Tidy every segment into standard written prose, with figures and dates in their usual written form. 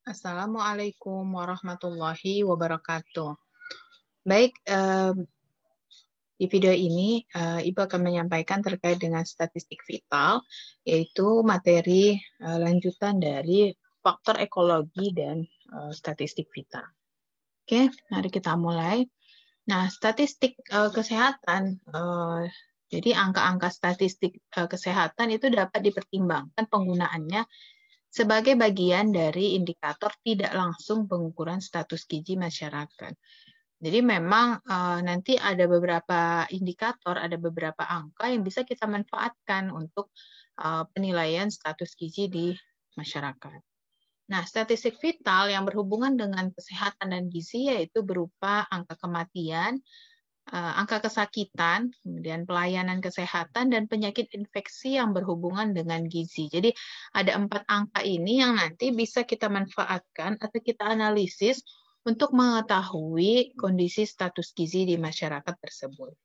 Assalamualaikum warahmatullahi wabarakatuh. Baik, di video ini Ibu akan menyampaikan terkait dengan statistik vital, yaitu materi lanjutan dari faktor ekologi dan statistik vital. Oke, mari kita mulai. Nah, statistik kesehatan, jadi angka-angka statistik kesehatan itu dapat dipertimbangkan penggunaannya sebagai bagian dari indikator tidak langsung pengukuran status gizi masyarakat. Jadi memang nanti ada beberapa indikator, ada beberapa angka yang bisa kita manfaatkan untuk penilaian status gizi di masyarakat. Nah, statistik vital yang berhubungan dengan kesehatan dan gizi yaitu berupa angka kematian, angka kesakitan, kemudian pelayanan kesehatan, dan penyakit infeksi yang berhubungan dengan gizi. Jadi ada 4 angka ini yang nanti bisa kita manfaatkan atau kita analisis untuk mengetahui kondisi status gizi di masyarakat tersebut.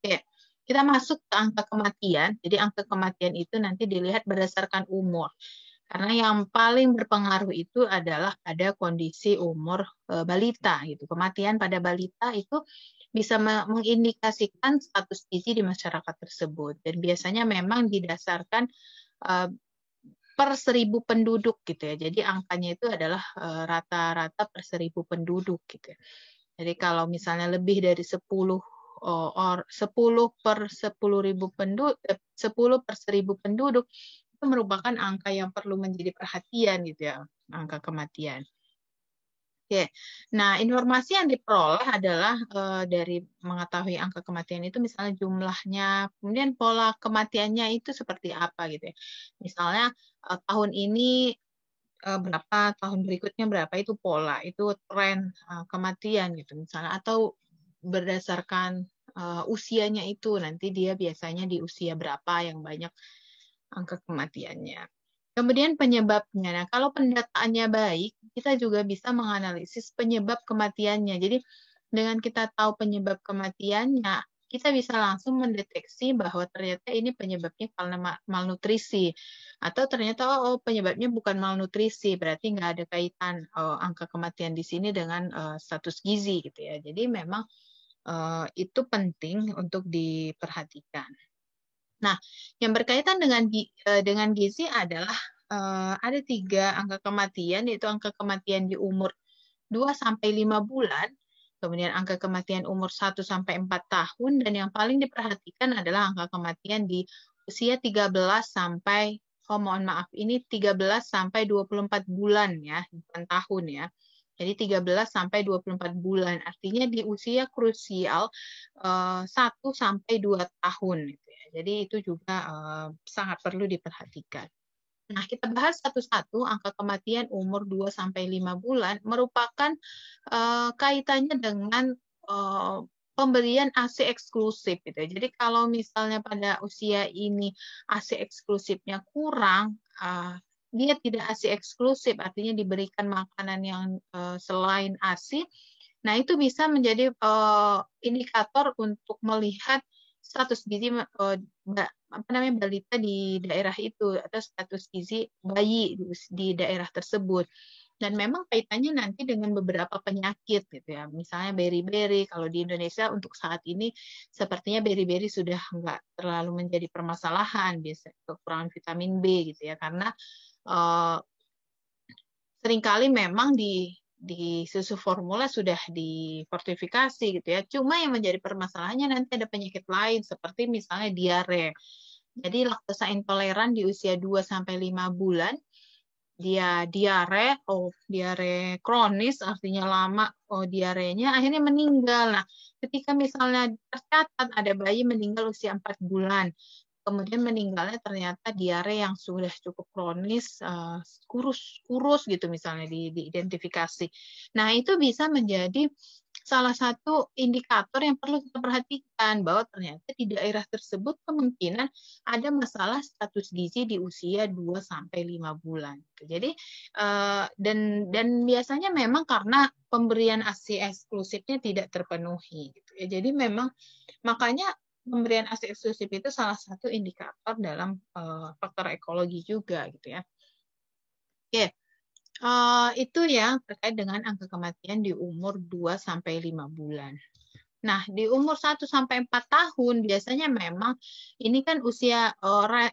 Oke, kita masuk ke angka kematian. Jadi angka kematian itu nanti dilihat berdasarkan umur. Karena yang paling berpengaruh itu adalah pada kondisi umur balita gitu. Kematian pada balita itu bisa mengindikasikan status gizi di masyarakat tersebut. Dan biasanya memang didasarkan per 1.000 penduduk gitu ya. Jadi angkanya itu adalah rata-rata per 1.000 penduduk gitu ya. Jadi kalau misalnya lebih dari 10 per 10.000 penduduk, 10 per 1.000 penduduk itu merupakan angka yang perlu menjadi perhatian gitu ya, angka kematian. Oke, nah informasi yang diperoleh adalah dari mengetahui angka kematian itu misalnya jumlahnya, kemudian pola kematiannya itu seperti apa gitu ya. Misalnya tahun ini berapa, tahun berikutnya berapa, itu pola, itu tren kematian gitu misalnya, atau berdasarkan usianya itu nanti dia biasanya di usia berapa yang banyak angka kematiannya. Kemudian penyebabnya. Nah, kalau pendataannya baik, kita juga bisa menganalisis penyebab kematiannya. Jadi dengan kita tahu penyebab kematiannya, kita bisa langsung mendeteksi bahwa ternyata ini penyebabnya karena malnutrisi. Atau ternyata penyebabnya bukan malnutrisi, berarti nggak ada kaitan angka kematian di sini dengan status gizi gitu ya. Jadi memang itu penting untuk diperhatikan. Nah, yang berkaitan dengan gizi adalah ada 3 angka kematian, yaitu angka kematian di umur 2-5 bulan, kemudian angka kematian umur 1-4 tahun, dan yang paling diperhatikan adalah angka kematian di usia 13 sampai, mohon maaf, ini 13 sampai 24 bulan ya, bukan tahun ya. Jadi 13 sampai 24 bulan, artinya di usia krusial 1 sampai 2 tahun gitu ya. Jadi itu juga sangat perlu diperhatikan. Nah, kita bahas satu-satu. Angka kematian umur 2-5 bulan merupakan kaitannya dengan pemberian ASI eksklusif gitu. Jadi kalau misalnya pada usia ini ASI eksklusifnya kurang, dia tidak ASI eksklusif, artinya diberikan makanan yang selain ASI. Nah, itu bisa menjadi indikator untuk melihat status gizi balita di daerah itu atau status gizi bayi di daerah tersebut. Dan memang kaitannya nanti dengan beberapa penyakit gitu ya. Misalnya beri-beri, kalau di Indonesia untuk saat ini sepertinya beri-beri sudah nggak terlalu menjadi permasalahan, biasa kekurangan vitamin B gitu ya, karena seringkali memang di susu formula sudah difortifikasi gitu ya. Cuma yang menjadi permasalahannya nanti ada penyakit lain seperti misalnya diare. Jadi laktosa intoleran di usia 2-5 bulan dia diare kronis, artinya lama diarenya, akhirnya meninggal. Nah, ketika misalnya tercatat ada bayi meninggal usia 4 bulan, kemudian meninggalnya ternyata diare yang sudah cukup kronis, kurus gitu misalnya diidentifikasi. Nah, itu bisa menjadi salah satu indikator yang perlu kita perhatikan, bahwa ternyata di daerah tersebut kemungkinan ada masalah status gizi di usia 2-5 bulan. Jadi dan biasanya memang karena pemberian ASI eksklusifnya tidak terpenuhi gitu ya. Jadi memang makanya pemberian ASI eksklusif itu salah satu indikator dalam faktor ekologi juga gitu ya. Oke. Itu yang terkait dengan angka kematian di umur 2-5 bulan. Nah, di umur 1-4 tahun biasanya memang ini kan usia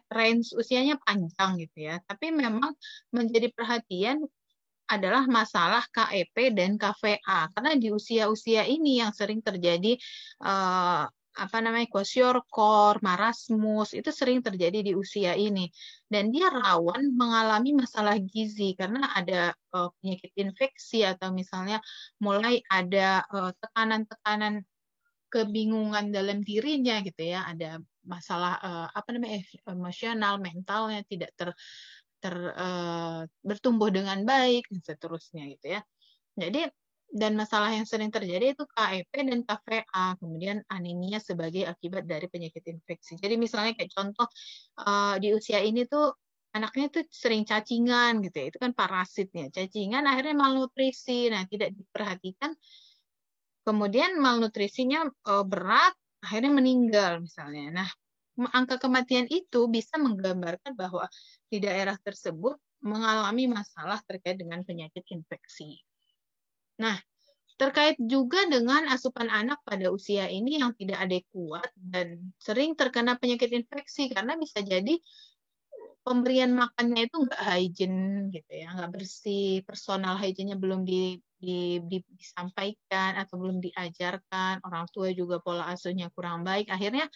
range usianya panjang gitu ya. Tapi memang menjadi perhatian adalah masalah KEP dan KVA karena di usia-usia ini yang sering terjadi kwashiorkor, marasmus itu sering terjadi di usia ini dan dia rawan mengalami masalah gizi karena ada penyakit infeksi atau misalnya mulai ada tekanan-tekanan kebingungan dalam dirinya gitu ya, ada masalah emosional, mentalnya tidak bertumbuh dengan baik dan seterusnya gitu ya. Jadi dan masalah yang sering terjadi itu KEP dan KVA, kemudian anemia sebagai akibat dari penyakit infeksi. Jadi misalnya kayak contoh di usia ini tuh anaknya tuh sering cacingan gitu ya, itu kan parasitnya. Cacingan akhirnya malnutrisi, nah tidak diperhatikan, kemudian malnutrisinya berat, akhirnya meninggal misalnya. Nah, angka kematian itu bisa menggambarkan bahwa di daerah tersebut mengalami masalah terkait dengan penyakit infeksi. Nah, terkait juga dengan asupan anak pada usia ini yang tidak adekuat dan sering terkena penyakit infeksi karena bisa jadi pemberian makannya itu nggak hygiene gitu ya, nggak bersih, personal hygiene-nya belum disampaikan atau belum diajarkan, orang tua juga pola asuhnya kurang baik, akhirnya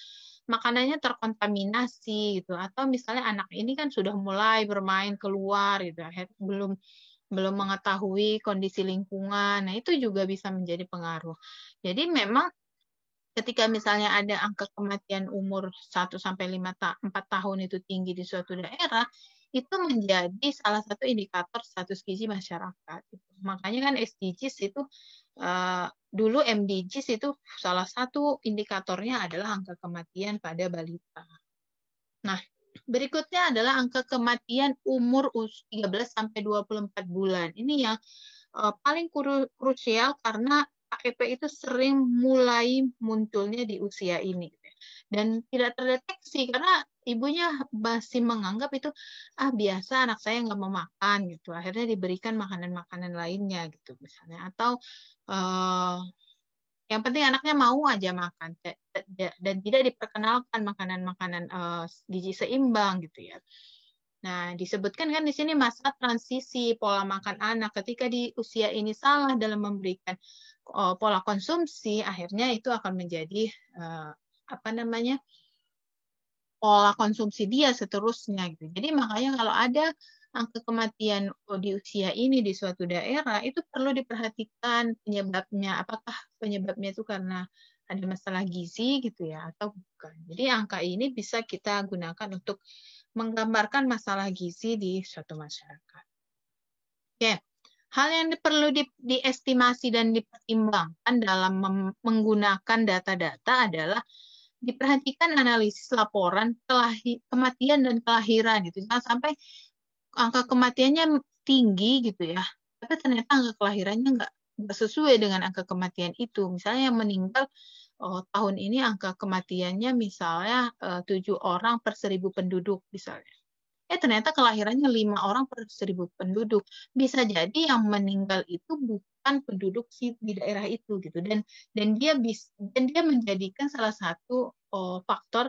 makanannya terkontaminasi gitu, atau misalnya anak ini kan sudah mulai bermain keluar gitu, belum mengetahui kondisi lingkungan. Nah, itu juga bisa menjadi pengaruh. Jadi memang ketika misalnya ada angka kematian umur 1-4 tahun itu tinggi di suatu daerah, itu menjadi salah satu indikator status gizi masyarakat. Makanya kan SDGs itu dulu MDGs itu salah satu indikatornya adalah angka kematian pada balita. Nah, berikutnya adalah angka kematian umur 13-24 bulan. Ini yang paling krusial karena KEP itu sering mulai munculnya di usia ini. Dan tidak terdeteksi karena ibunya masih menganggap itu biasa anak saya nggak mau makan gitu. Akhirnya diberikan makanan-makanan lainnya gitu misalnya. Atau yang penting anaknya mau aja makan dan tidak diperkenalkan makanan-makanan gizi seimbang gitu ya. Nah, disebutkan kan di sini masa transisi pola makan anak ketika di usia ini salah dalam memberikan pola konsumsi, akhirnya itu akan menjadi pola konsumsi dia seterusnya gitu. Jadi makanya kalau ada angka kematian di usia ini di suatu daerah itu perlu diperhatikan penyebabnya. Apakah penyebabnya itu karena ada masalah gizi gitu ya atau bukan. Jadi angka ini bisa kita gunakan untuk menggambarkan masalah gizi di suatu masyarakat. Oke. Hal yang perlu diestimasi dan dipertimbangkan dalam menggunakan data-data adalah diperhatikan analisis laporan kematian dan kelahiran gitu. Jangan sampai angka kematiannya tinggi gitu ya, tapi ternyata angka kelahirannya nggak sesuai dengan angka kematian itu. Misalnya yang meninggal tahun ini angka kematiannya misalnya 7 orang per 1.000 penduduk misalnya. Ternyata kelahirannya 5 orang per 1.000 penduduk. Bisa jadi yang meninggal itu bukan penduduk di daerah itu gitu dan dia menjadikan salah satu faktor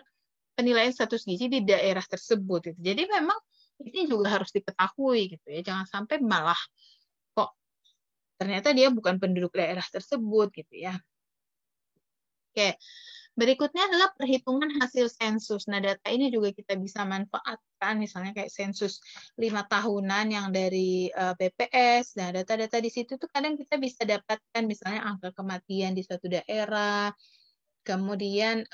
penilaian status gizi di daerah tersebut gitu. Jadi memang ini juga harus diketahui gitu ya. Jangan sampai malah kok ternyata dia bukan penduduk daerah tersebut gitu ya. Oke. Berikutnya adalah perhitungan hasil sensus. Nah, data ini juga kita bisa manfaatkan, misalnya kayak sensus 5 tahunan yang dari BPS. Nah, data-data di situ tuh kadang kita bisa dapatkan misalnya angka kematian di suatu daerah, kemudian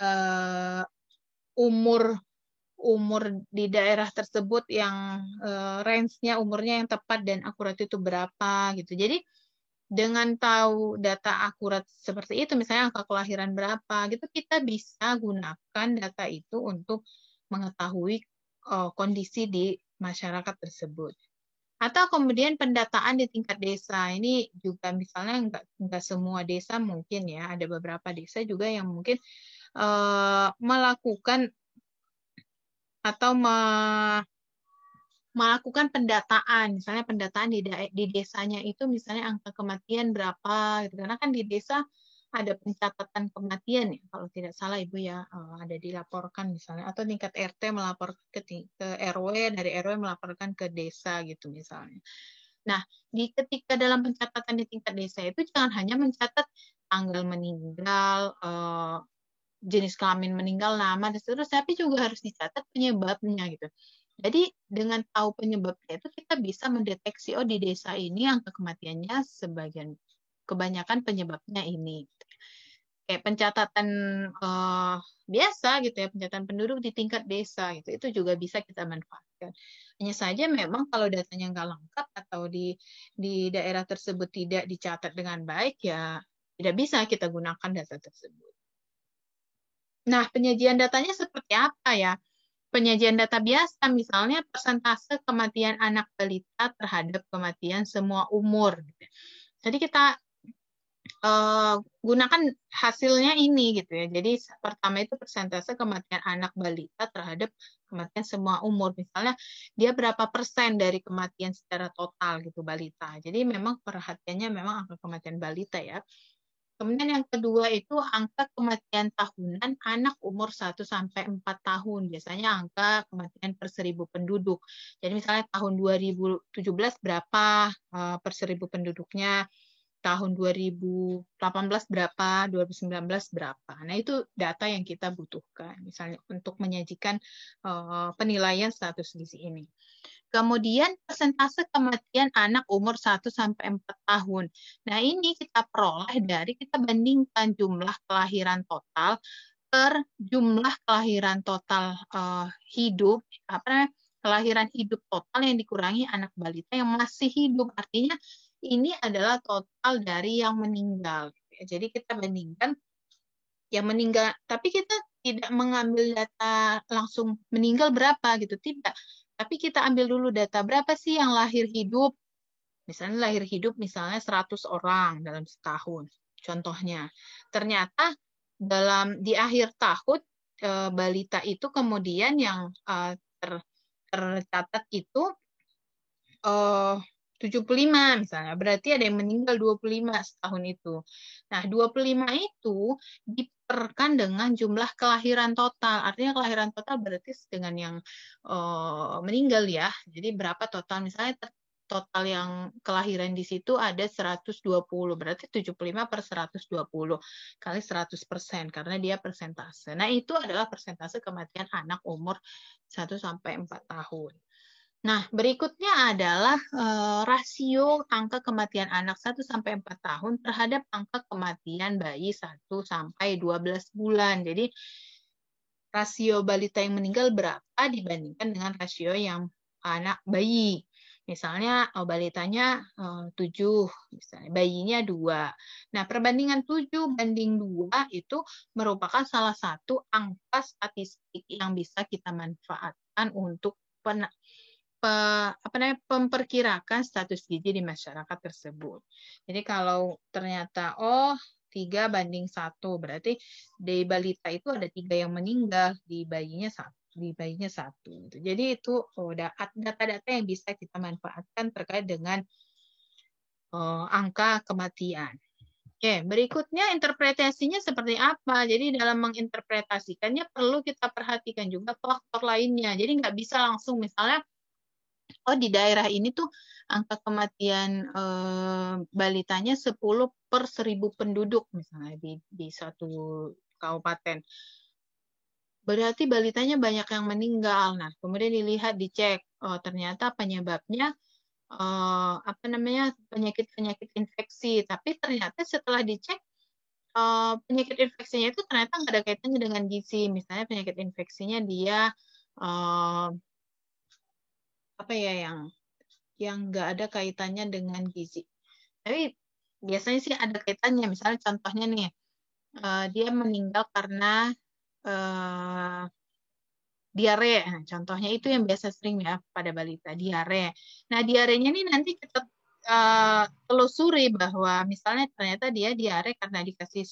umur di daerah tersebut yang range-nya umurnya yang tepat dan akurat itu berapa gitu. Jadi dengan tahu data akurat seperti itu, misalnya angka kelahiran berapa, gitu kita bisa gunakan data itu untuk mengetahui kondisi di masyarakat tersebut. Atau kemudian pendataan di tingkat desa, ini juga misalnya nggak semua desa mungkin ya, ada beberapa desa juga yang mungkin melakukan atau melakukan pendataan, misalnya pendataan di desanya itu misalnya angka kematian berapa, gitu. Karena kan di desa ada pencatatan kematian ya, kalau tidak salah Ibu ya, ada dilaporkan misalnya, atau tingkat RT melaporkan ke RW, dari RW melaporkan ke desa gitu misalnya. Nah, ketika dalam pencatatan di tingkat desa itu jangan hanya mencatat tanggal meninggal, jenis kelamin meninggal, nama, dan seterusnya, tapi juga harus dicatat penyebabnya gitu. Jadi dengan tahu penyebabnya itu kita bisa mendeteksi, oh di desa ini angka kematiannya kebanyakan penyebabnya ini. Kayak pencatatan biasa gitu ya, pencatatan penduduk di tingkat desa gitu, itu juga bisa kita manfaatkan. Hanya saja memang kalau datanya nggak lengkap atau di daerah tersebut tidak dicatat dengan baik, ya tidak bisa kita gunakan data tersebut. Nah, penyajian datanya seperti apa ya? Penyajian data biasa, misalnya persentase kematian anak balita terhadap kematian semua umur. Jadi kita gunakan hasilnya ini gitu ya. Jadi pertama itu persentase kematian anak balita terhadap kematian semua umur. Misalnya dia berapa persen dari kematian secara total gitu balita. Jadi memang perhatiannya memang angka kematian balita ya. Kemudian yang kedua itu angka kematian tahunan anak umur 1 sampai 4 tahun. Biasanya angka kematian per 1000 penduduk. Jadi misalnya tahun 2017 berapa per 1000 penduduknya, tahun 2018 berapa, 2019 berapa. Nah, itu data yang kita butuhkan misalnya untuk menyajikan penilaian status gizi ini. Kemudian persentase kematian anak umur 1 sampai 4 tahun. Nah, ini kita peroleh dari kita bandingkan jumlah kelahiran total per jumlah kelahiran total hidup, kelahiran hidup total yang dikurangi anak balita yang masih hidup. Artinya ini adalah total dari yang meninggal. Jadi kita bandingkan yang meninggal, tapi kita tidak mengambil data langsung meninggal berapa gitu, tidak. Tapi kita ambil dulu data berapa sih yang lahir hidup. Misalnya lahir hidup misalnya 100 orang dalam setahun. Contohnya. Ternyata di akhir tahun balita itu kemudian yang tercatat itu 75 misalnya. Berarti ada yang meninggal 25 setahun itu. Nah, 25 itu diperkan dengan jumlah kelahiran total. Artinya kelahiran total berarti dengan yang meninggal ya. Jadi berapa total? Misalnya total yang kelahiran di situ ada 120. Berarti 75 per 120 kali 100% karena dia persentase. Nah, itu adalah persentase kematian anak umur 1 sampai 4 tahun. Nah, berikutnya adalah rasio angka kematian anak 1 sampai 4 tahun terhadap angka kematian bayi 1 sampai 12 bulan. Jadi rasio balita yang meninggal berapa dibandingkan dengan rasio yang anak bayi. Misalnya balitanya 7, misalnya bayinya 2. Nah, perbandingan 7 banding 2 itu merupakan salah satu angka statistik yang bisa kita manfaatkan untuk memperkirakan status gizi di masyarakat tersebut. Jadi kalau ternyata 3 banding 1, berarti di balita itu ada 3 yang meninggal, di bayinya 1. Jadi itu data-data yang bisa kita manfaatkan terkait dengan angka kematian. Oke, berikutnya interpretasinya seperti apa? Jadi dalam menginterpretasikannya perlu kita perhatikan juga faktor lainnya. Jadi nggak bisa langsung misalnya di daerah ini tuh angka kematian balitanya 10 per 1000 penduduk misalnya di satu kabupaten. Berarti balitanya banyak yang meninggal. Nah, kemudian dicek, ternyata penyebabnya penyakit-penyakit infeksi. Tapi ternyata setelah dicek penyakit infeksinya itu ternyata nggak ada kaitannya dengan gizi. Misalnya penyakit infeksinya dia yang nggak ada kaitannya dengan gizi. Tapi biasanya sih ada kaitannya. Misalnya contohnya nih, dia meninggal karena diare. Nah, contohnya itu yang biasa sering ya pada balita, diare. Nah, diarenya ini nanti kita telusuri bahwa misalnya ternyata dia diare karena dikasih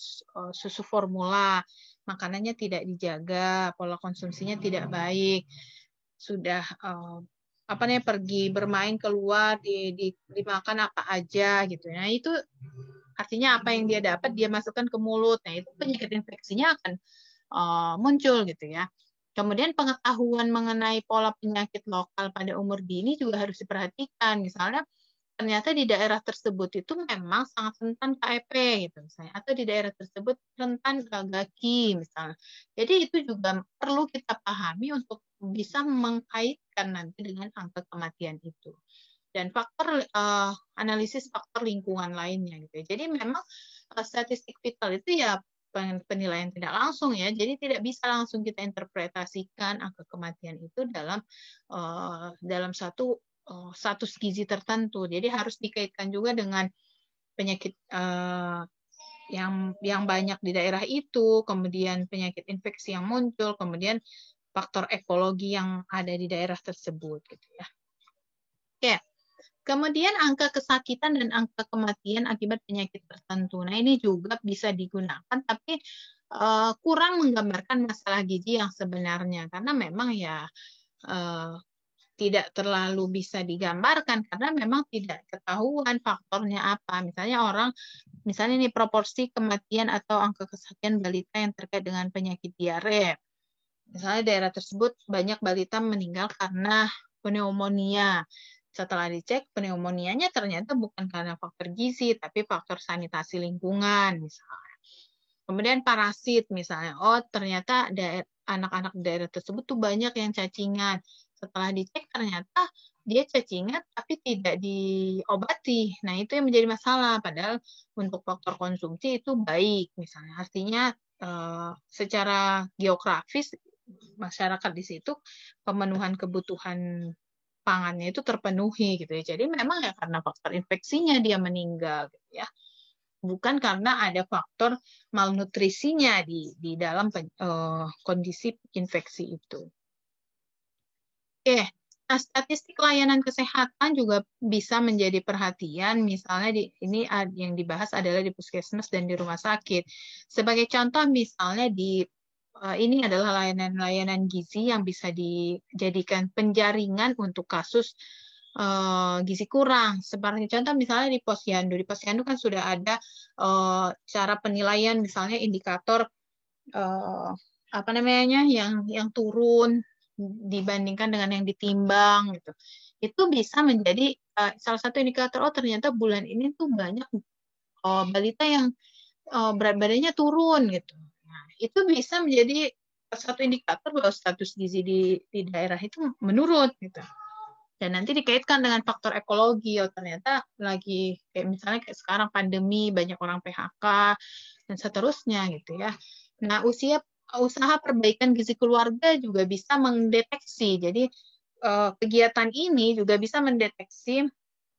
susu formula, makanannya tidak dijaga, pola konsumsinya tidak baik, sudah pergi bermain keluar, dimakan apa aja gitu. Nah, itu artinya apa yang dia dapat dia masukkan ke mulut. Nah, itu penyakit infeksinya akan muncul gitu ya. Kemudian pengetahuan mengenai pola penyakit lokal pada umur dini juga harus diperhatikan. Misalnya ternyata di daerah tersebut itu memang sangat rentan KEP gitu misalnya, atau di daerah tersebut rentan GAGI misalnya. Jadi itu juga perlu kita pahami untuk bisa mengkaitkan nanti dengan angka kematian itu. Dan faktor analisis faktor lingkungan lainnya gitu. Jadi memang statistik vital itu ya penilaian tidak langsung ya. Jadi tidak bisa langsung kita interpretasikan angka kematian itu dalam satu status gizi tertentu. Jadi harus dikaitkan juga dengan penyakit yang banyak di daerah itu, kemudian penyakit infeksi yang muncul, kemudian faktor ekologi yang ada di daerah tersebut gitu ya. Oke. Kemudian angka kesakitan dan angka kematian akibat penyakit tertentu. Nah, ini juga bisa digunakan, tapi kurang menggambarkan masalah gizi yang sebenarnya. Karena memang ya tidak terlalu bisa digambarkan, karena memang tidak ketahuan faktornya apa. Misalnya ini proporsi kematian atau angka kesakitan balita yang terkait dengan penyakit diare. Misalnya daerah tersebut banyak balita meninggal karena pneumonia. Setelah dicek, pneumonianya ternyata bukan karena faktor gizi, tapi faktor sanitasi lingkungan, misalnya. Kemudian parasit, misalnya. Oh, ternyata anak-anak daerah tersebut tuh banyak yang cacingan. Setelah dicek, ternyata dia cacingan, tapi tidak diobati. Nah, itu yang menjadi masalah. Padahal untuk faktor konsumsi itu baik, misalnya. Artinya, secara geografis, masyarakat di situ pemenuhan kebutuhan pangannya itu terpenuhi gitu ya. Jadi memang ya karena faktor infeksinya dia meninggal gitu ya. Bukan karena ada faktor malnutrisinya di dalam kondisi infeksi itu. Oke, nah statistik layanan kesehatan juga bisa menjadi perhatian. Misalnya ini yang dibahas adalah di puskesmas dan di rumah sakit. Sebagai contoh misalnya ini adalah layanan-layanan gizi yang bisa dijadikan penjaringan untuk kasus gizi kurang. Seperti contoh misalnya di Posyandu. Di Posyandu kan sudah ada cara penilaian, misalnya indikator apa namanya yang turun dibandingkan dengan yang ditimbang gitu. Itu bisa menjadi salah satu indikator. Oh, ternyata bulan ini tuh banyak balita yang berat badannya turun gitu. Nah, itu bisa menjadi satu indikator bahwa status gizi di daerah itu menurun gitu. Dan nanti dikaitkan dengan faktor ekologi. Oh, ternyata lagi kayak misalnya kayak sekarang pandemi, banyak orang PHK dan seterusnya gitu ya. Nah, usaha perbaikan gizi keluarga juga bisa mendeteksi. Jadi kegiatan ini juga bisa mendeteksi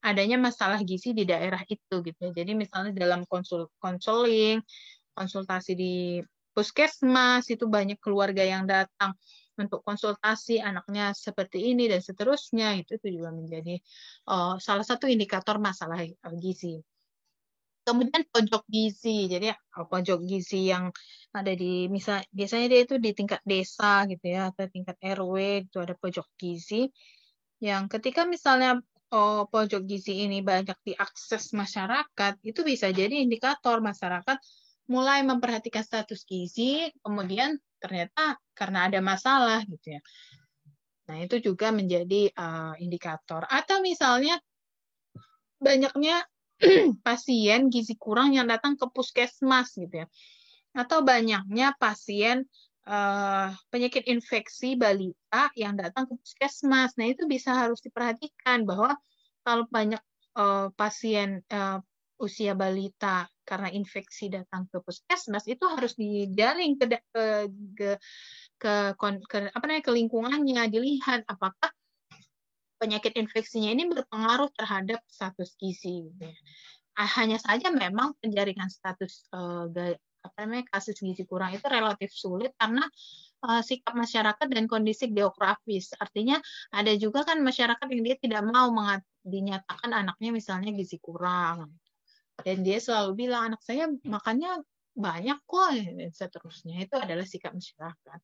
adanya masalah gizi di daerah itu gitu. Jadi misalnya dalam konseling, konsultasi di puskesmas itu banyak keluarga yang datang untuk konsultasi anaknya seperti ini dan seterusnya, itu juga menjadi salah satu indikator masalah gizi. Kemudian pojok gizi, jadi pojok gizi yang ada biasanya dia itu di tingkat desa gitu ya, atau tingkat RW itu ada pojok gizi yang ketika misalnya pojok gizi ini banyak diakses masyarakat, itu bisa jadi indikator masyarakat mulai memperhatikan status gizi, kemudian ternyata karena ada masalah gitu ya. Nah, itu juga menjadi indikator. Atau misalnya banyaknya pasien gizi kurang yang datang ke puskesmas gitu ya. Atau banyaknya pasien penyakit infeksi balita yang datang ke puskesmas. Nah, itu bisa harus diperhatikan bahwa kalau banyak pasien usia balita karena infeksi datang ke puskesmas, itu harus dijaring ke lingkungannya, dilihat apakah penyakit infeksinya ini berpengaruh terhadap status gizi. Hanya saja memang penjaringan status kasus gizi kurang itu relatif sulit karena sikap masyarakat dan kondisi geografis. Artinya ada juga kan masyarakat yang dia tidak mau dinyatakan anaknya misalnya gizi kurang. Dan dia selalu bilang, anak saya makannya banyak kok, dan seterusnya. Itu adalah sikap masyarakat.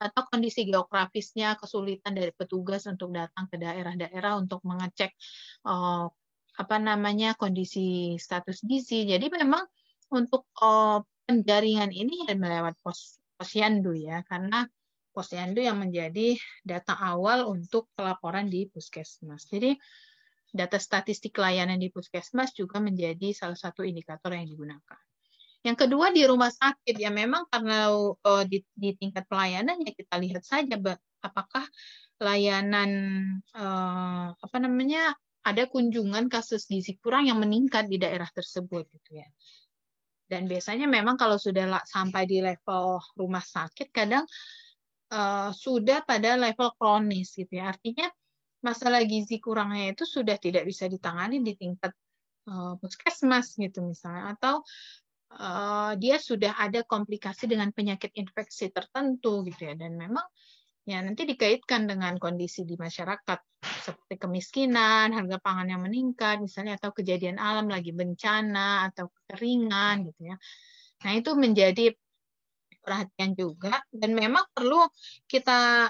Atau kondisi geografisnya, kesulitan dari petugas untuk datang ke daerah-daerah untuk mengecek kondisi status gizi. Jadi memang untuk penjaringan ini melewat posyandu ya, karena posyandu yang menjadi data awal untuk pelaporan di puskesmas. Jadi data statistik layanan di puskesmas juga menjadi salah satu indikator yang digunakan. Yang kedua di rumah sakit ya, memang karena di tingkat pelayanan ya kita lihat saja apakah layanan ada kunjungan kasus gizi kurang yang meningkat di daerah tersebut gitu ya. Dan biasanya memang kalau sudah sampai di level rumah sakit kadang sudah pada level kronis gitu ya. Artinya masalah gizi kurangnya itu sudah tidak bisa ditangani di tingkat puskesmas gitu misalnya, atau dia sudah ada komplikasi dengan penyakit infeksi tertentu gitu ya, dan memang ya nanti dikaitkan dengan kondisi di masyarakat seperti kemiskinan, harga pangan yang meningkat misalnya, atau kejadian alam lagi bencana atau kekeringan gitu ya. Nah, itu menjadi perhatian juga, dan memang perlu kita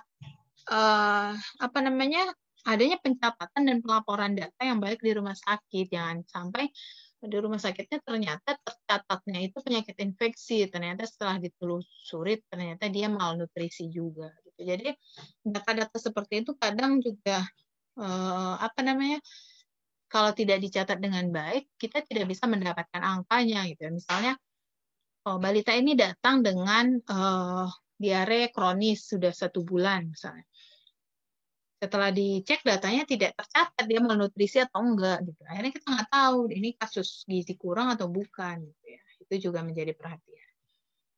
adanya pencatatan dan pelaporan data yang baik di rumah sakit. Jangan sampai di rumah sakitnya ternyata tercatatnya itu penyakit infeksi, ternyata setelah ditelusuri ternyata dia malnutrisi juga gitu. Jadi data-data seperti itu kadang juga kalau tidak dicatat dengan baik kita tidak bisa mendapatkan angkanya gitu. Misalnya balita ini datang dengan diare kronis sudah 1 bulan misalnya. Setelah dicek datanya tidak tercatat dia malnutrisi atau enggak gitu. Akhirnya kita nggak tahu ini kasus gizi kurang atau bukan gitu ya. Itu juga menjadi perhatian.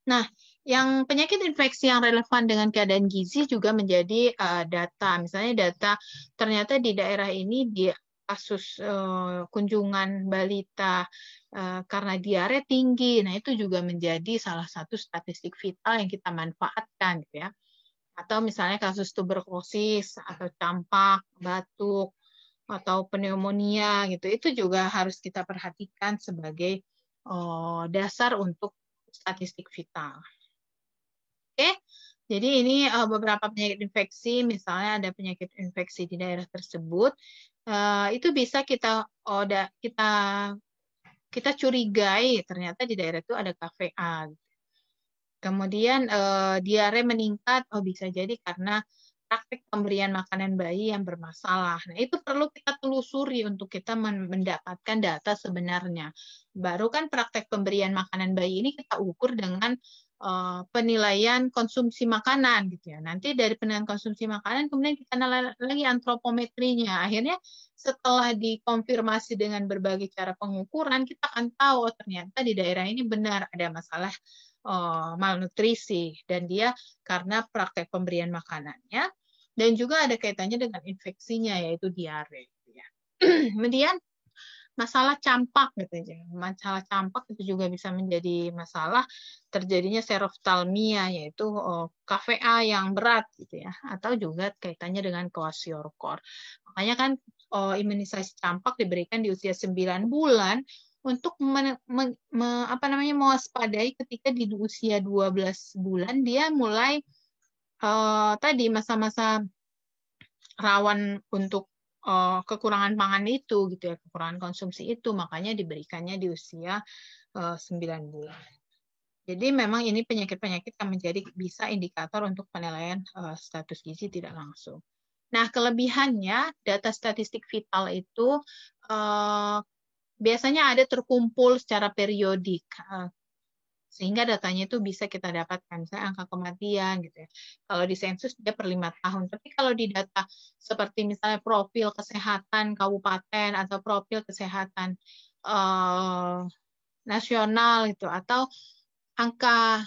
Nah, yang penyakit infeksi yang relevan dengan keadaan gizi juga menjadi data. Misalnya data ternyata di daerah ini dia kasus kunjungan balita karena diare tinggi. Nah, itu juga menjadi salah satu statistik vital yang kita manfaatkan gitu ya. Atau misalnya kasus tuberkulosis atau campak, batuk, atau pneumonia gitu, itu juga harus kita perhatikan sebagai dasar untuk statistik vital. Oke, jadi ini beberapa penyakit infeksi, misalnya ada penyakit infeksi di daerah tersebut, itu bisa kita curigai ternyata di daerah itu ada KVA. Kemudian diare meningkat, bisa jadi karena praktik pemberian makanan bayi yang bermasalah. Nah, itu perlu kita telusuri untuk kita mendapatkan data sebenarnya. Baru kan praktek pemberian makanan bayi ini kita ukur dengan penilaian konsumsi makanan gitu ya. Nanti dari penilaian konsumsi makanan kemudian kita nilai lagi antropometrinya. Akhirnya setelah dikonfirmasi dengan berbagai cara pengukuran, kita akan tahu ternyata di daerah ini benar ada masalah malnutrisi, dan dia karena praktek pemberian makanannya, dan juga ada kaitannya dengan infeksinya yaitu diare. Ya. Kemudian masalah campak gitu ya. Masalah campak itu juga bisa menjadi masalah terjadinya seroftalmia yaitu KVA yang berat gitu ya, atau juga kaitannya dengan kwashiorkor. Makanya kan imunisasi campak diberikan di usia 9 bulan untuk mewaspadai ketika di usia 12 bulan dia mulai tadi masa-masa rawan untuk kekurangan pangan itu gitu ya, kekurangan konsumsi itu, makanya diberikannya di usia 9 bulan. Jadi memang ini penyakit-penyakit yang menjadi bisa indikator untuk penilaian status gizi tidak langsung. Nah, kelebihannya data statistik vital itu biasanya ada terkumpul secara periodik, sehingga datanya itu bisa kita dapatkan, misalnya angka kematian gitu ya. Kalau di sensus dia per 5 tahun, tapi kalau di data seperti misalnya profil kesehatan kabupaten atau profil kesehatan nasional gitu, atau angka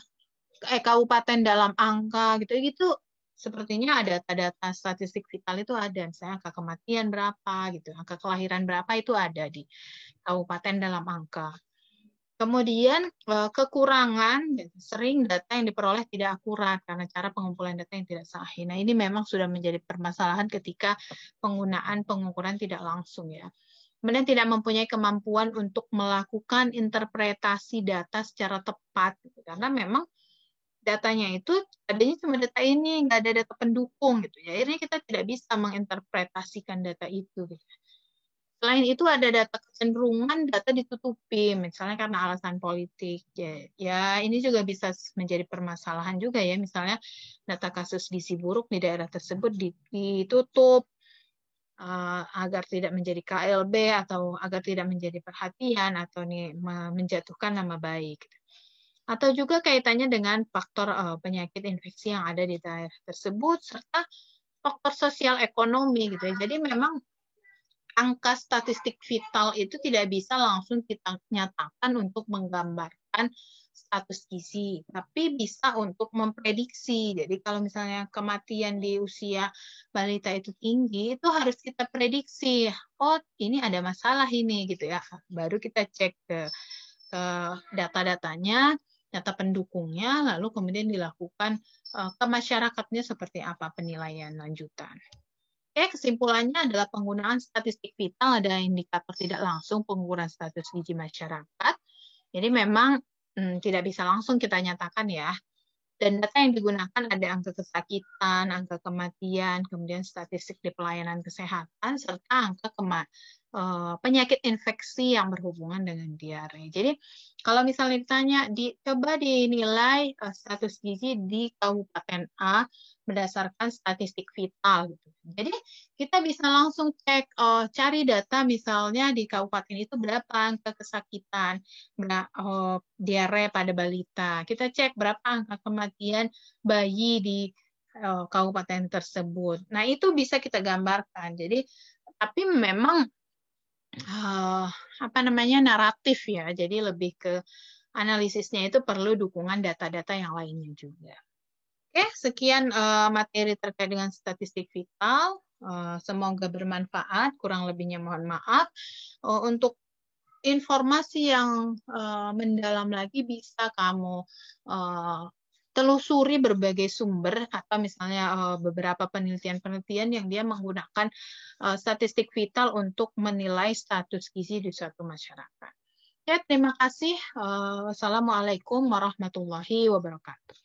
kabupaten dalam angka gitu sepertinya ada data statistik vital itu ada, misalnya angka kematian berapa gitu, angka kelahiran berapa itu ada di kabupaten dalam angka. Kemudian kekurangan, sering data yang diperoleh tidak akurat karena cara pengumpulan data yang tidak sahih. Nah, ini memang sudah menjadi permasalahan ketika penggunaan pengukuran tidak langsung ya. kemudian tidak mempunyai kemampuan untuk melakukan interpretasi data secara tepat, gitu. Karena memang datanya itu adanya cuma data ini, nggak ada data pendukung gitu ya. Akhirnya kita tidak bisa menginterpretasikan data itu. Gitu. Selain itu ada data kecenderungan data ditutupi, misalnya karena alasan politik. Ya ini juga bisa menjadi permasalahan juga ya. Misalnya data kasus gizi buruk di daerah tersebut ditutup agar tidak menjadi KLB atau agar tidak menjadi perhatian atau menjatuhkan nama baik. Atau juga kaitannya dengan faktor penyakit infeksi yang ada di daerah tersebut serta faktor sosial ekonomi gitu ya. Jadi memang angka statistik vital itu tidak bisa langsung kita nyatakan untuk menggambarkan status gizi, tapi bisa untuk memprediksi. Jadi kalau misalnya kematian di usia balita itu tinggi, itu harus kita prediksi. Oh, ini ada masalah ini gitu ya. Baru kita cek ke data-datanya, data pendukungnya, lalu kemudian dilakukan ke masyarakatnya seperti apa penilaian lanjutan. Kesimpulannya adalah penggunaan statistik vital ada indikator tidak langsung pengukuran status gizi masyarakat. Jadi memang tidak bisa langsung kita nyatakan ya. Dan data yang digunakan ada angka kesakitan, angka kematian, kemudian statistik di pelayanan kesehatan, serta angka penyakit infeksi yang berhubungan dengan diare. Jadi kalau misalnya ditanya, coba dinilai status gizi di Kabupaten A berdasarkan statistik vital. Gitu. Jadi kita bisa langsung cek, cari data misalnya di kabupaten itu berapa angka kesakitan, diare pada balita. Kita cek berapa angka kematian bayi di kabupaten tersebut. Nah itu bisa kita gambarkan. Jadi tapi memang naratif ya. Jadi lebih ke analisisnya itu perlu dukungan data-data yang lainnya juga. Oke, sekian materi terkait dengan statistik vital. Semoga bermanfaat. Kurang lebihnya mohon maaf. Untuk informasi yang mendalam lagi bisa kamu telusuri berbagai sumber atau misalnya beberapa penelitian-penelitian yang dia menggunakan statistik vital untuk menilai status gizi di suatu masyarakat. Ya, terima kasih. Wassalamualaikum warahmatullahi wabarakatuh.